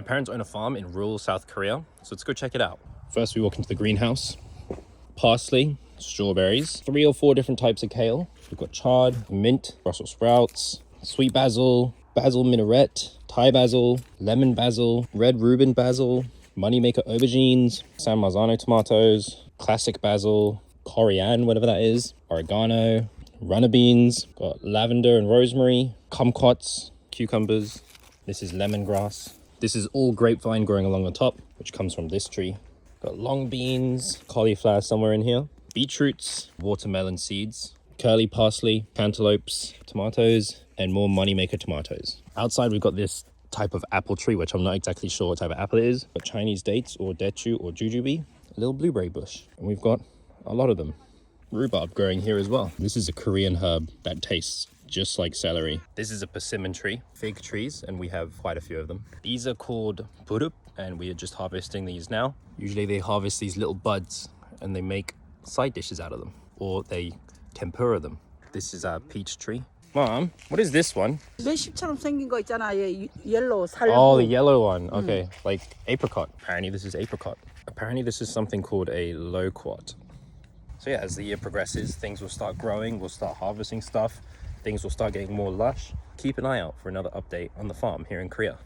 My parents own a farm in rural South Korea, so let's go check it out. First, we walk into the greenhouse. Parsley, strawberries, 3 or 4 different types of kale. We've got chard, mint, Brussels sprouts, sweet basil, basil minaret, Thai basil, lemon basil, red Reuben basil, moneymaker aubergines, San Marzano tomatoes, classic basil, coriander, whatever that is, oregano, runner beans, got lavender and rosemary, kumquats, cucumbers. This is lemongrass. This is all grapevine growing along the top, which comes from this tree. Got long beans, cauliflower somewhere in here, beetroots, watermelon seeds, curly parsley, cantaloupes, tomatoes, and more moneymaker tomatoes. Outside, we've got this type of apple tree, which I'm not exactly sure what type of apple it is, but Chinese dates or dechu or jujube, a little blueberry bush. And we've got a lot of them. Rhubarb growing here as well. This is a Korean herb that tastes just like celery. This is a persimmon tree, fig trees, and we have quite a few of them. These are called burup, and we are just harvesting these now. Usually they harvest these little buds and they make side dishes out of them, or they tempura them. This is our peach tree. Mom, what is this one? 매십처럼 생긴 거 있잖아. 옐로우 살구. Oh, the yellow one. Okay, like apricot. Apparently this is apricot. Apparently this is something called a loquat. So yeah, as the year progresses, things will start growing, we'll start harvesting stuff, things will start getting more lush. Keep an eye out for another update on the farm here in Korea.